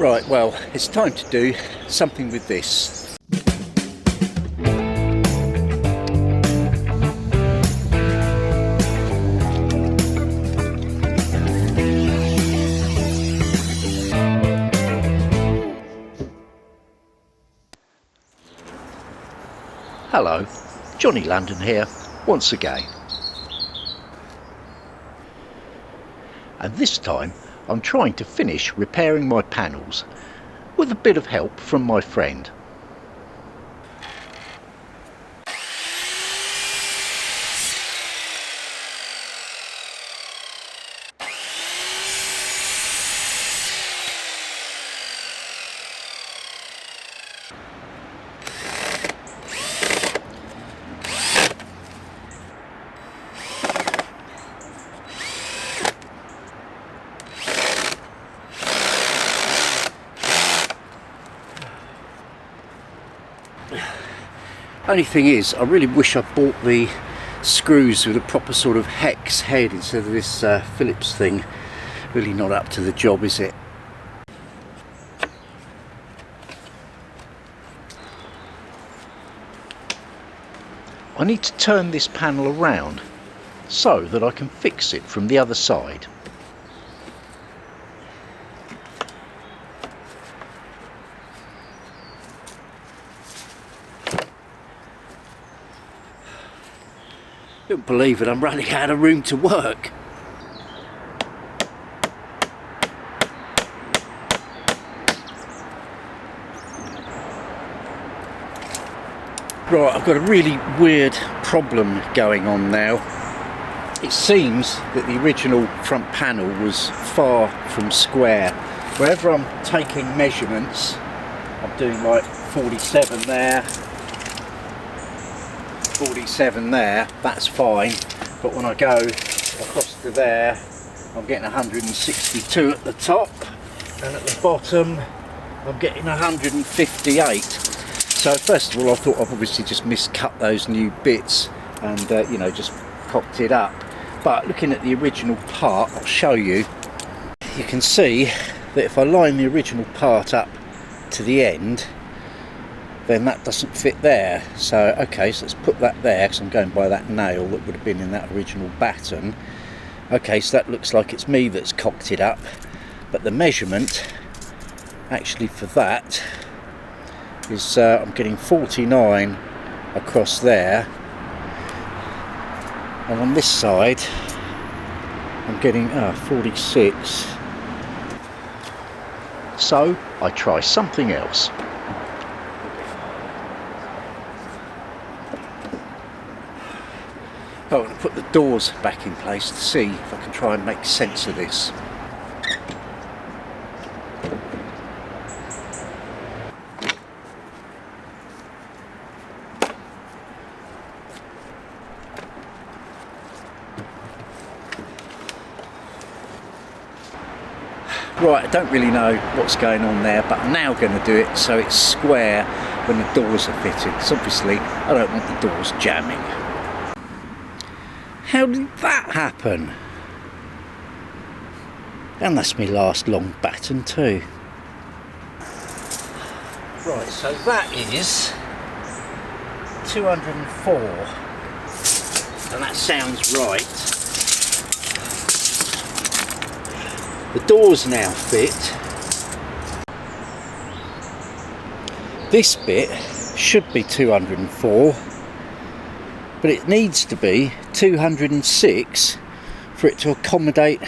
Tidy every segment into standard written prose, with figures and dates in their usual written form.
Right, well, it's time to do something with this. Hello, Johnny London here, once again. And this time I'm trying to finish repairing my panels with a bit of help from my friend. Only thing is, I really wish I bought the screws with a proper sort of hex head instead of this Phillips thing. Really not up to the job, is it? I need to turn this panel around so that I can fix it from the other side. Don't believe it, I'm running out of room to work. Right, I've got a really weird problem going on now. It seems that the original front panel was far from square. Wherever I'm taking measurements, I'm doing like 47 there, 47 there, that's fine, but when I go across to there I'm getting 162 at the top, and at the bottom I'm getting 158. So first of all I thought I've obviously just miscut those new bits and you know, just cocked it up, but looking at the original part, I'll show you, you can see that if I line the original part up to the end, then that doesn't fit there. So okay, so let's put that there, because I'm going by that nail that would have been in that original batten. Okay, so that looks like it's me that's cocked it up, but the measurement actually for that is I'm getting 49 across there, and on this side I'm getting 46. So I try something else. I'm going to put the doors back in place to see if I can try and make sense of this. Right, I don't really know what's going on there, but I'm now going to do it so it's square when the doors are fitted, because obviously I don't want the doors jamming. How did that happen? And that's my last long batten too. Right, so that is 204, and that sounds right. The doors now fit. This bit should be 204, but it needs to be 206 for it to accommodate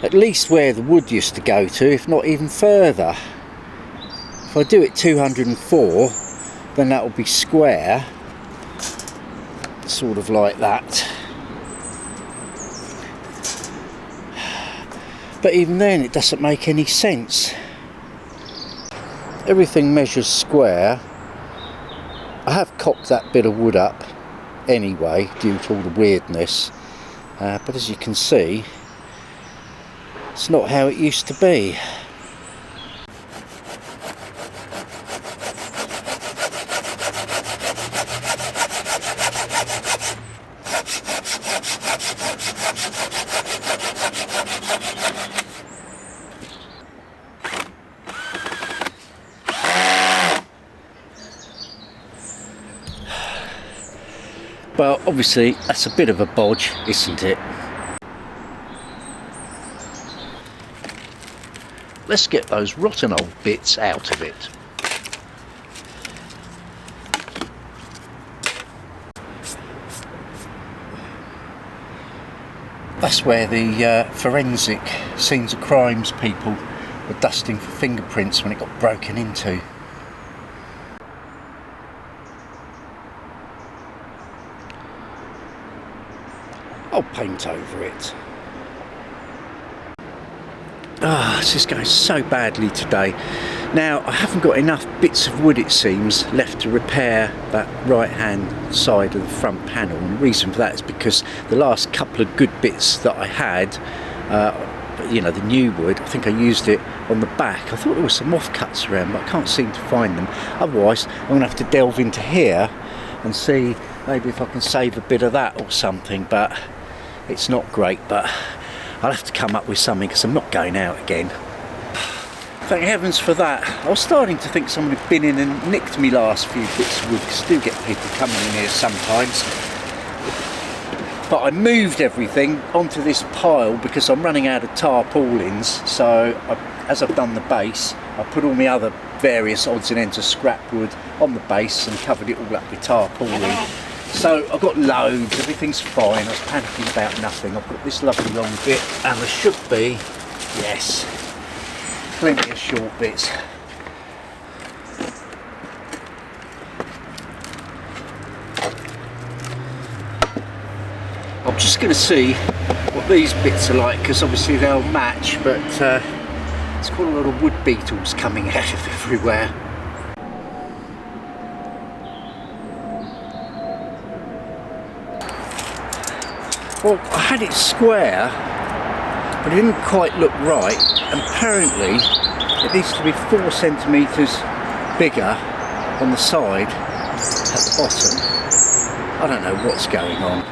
at least where the wood used to go to, if not even further. If I do it 204, then that will be square, sort of like that. But even then it doesn't make any sense. Everything measures square. I have cocked that bit of wood up anyway due to all the weirdness, but as you can see, it's not how it used to be. Well, obviously that's a bit of a bodge, isn't it? Let's get those rotten old bits out of it. That's where the forensic scenes of crimes people were dusting for fingerprints when it got broken into. I'll paint over it. Ah, this is going so badly today. Now, I haven't got enough bits of wood, it seems, left to repair that right hand side of the front panel, and the reason for that is because the last couple of good bits that I had, you know, the new wood, I think I used it on the back. I thought there were some offcuts around, but I can't seem to find them. Otherwise, I'm going to have to delve into here and see maybe if I can save a bit of that or something, but it's not great. But I'll have to come up with something because I'm not going out again. Thank heavens for that. I was starting to think someone had been in and nicked me last few bits of wood, because I do get people coming in here sometimes. But I moved everything onto this pile because I'm running out of tarpaulins, so as I've done the base, I put all my other various odds and ends of scrap wood on the base and covered it all up with tarpaulin. So I've got loads, everything's fine. I was panicking about nothing. I've got this lovely long bit, and there should be, yes, plenty of short bits. I'm just going to see what these bits are like, because obviously they'll match, but it's got a lot of wood beetles coming out of everywhere. Well, I had it square, but it didn't quite look right, and apparently it needs to be 4 centimetres bigger on the side at the bottom. I don't know what's going on.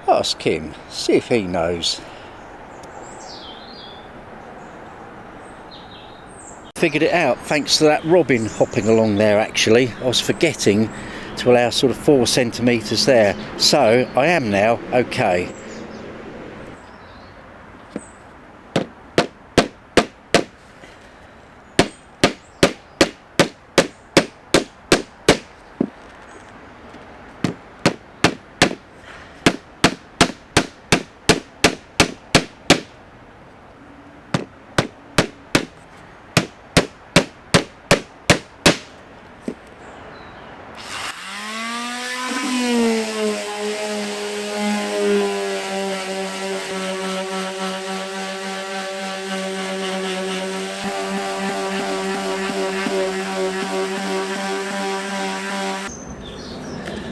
Ask him, see if he knows. Figured it out thanks to that robin hopping along there actually. I was forgetting to allow sort of 4 centimetres there, so I am now okay.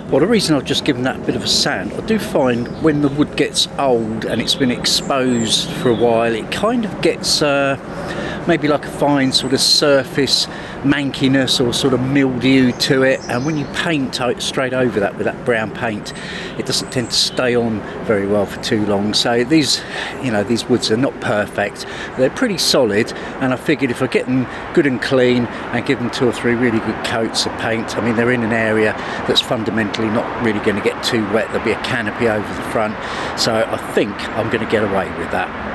Well, the reason I've just given that a bit of a sand, I do find when the wood gets old and it's been exposed for a while, it kind of gets maybe like a fine sort of surface mankiness or sort of mildew to it, and when you paint straight over that with that brown paint, it doesn't tend to stay on very well for too long. So these, you know, these woods are not perfect, they're pretty solid, and I figured if I get them good and clean and give them 2 or 3 really good coats of paint, I mean, they're in an area that's fundamentally not really going to get too wet. There'll be a canopy over the front, so I think I'm going to get away with that.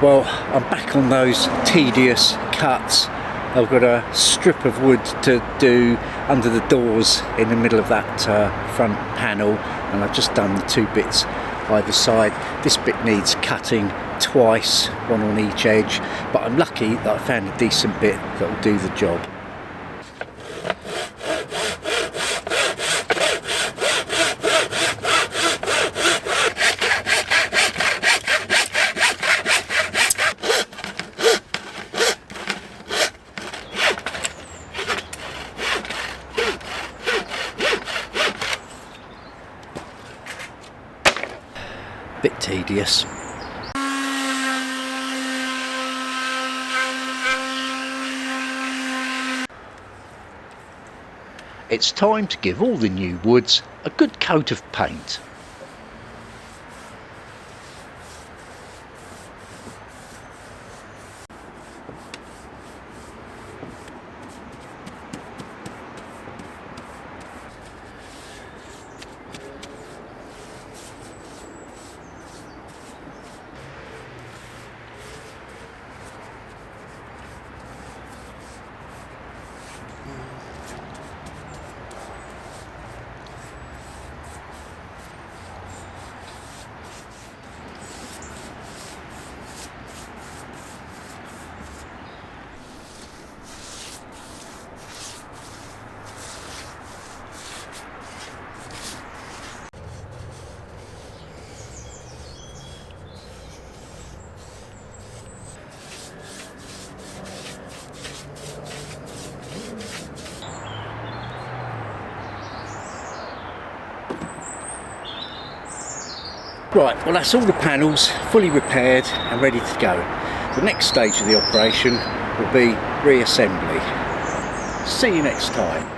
Well, I'm back on those tedious cuts. I've got a strip of wood to do under the doors in the middle of that front panel, and I've just done the 2 bits either side. This bit needs cutting twice, 1 on each edge, but I'm lucky that I found a decent bit that will do the job. Bit tedious. It's time to give all the new woods a good coat of paint. Right, well that's all the panels fully repaired and ready to go. The next stage of the operation will be reassembly. See you next time.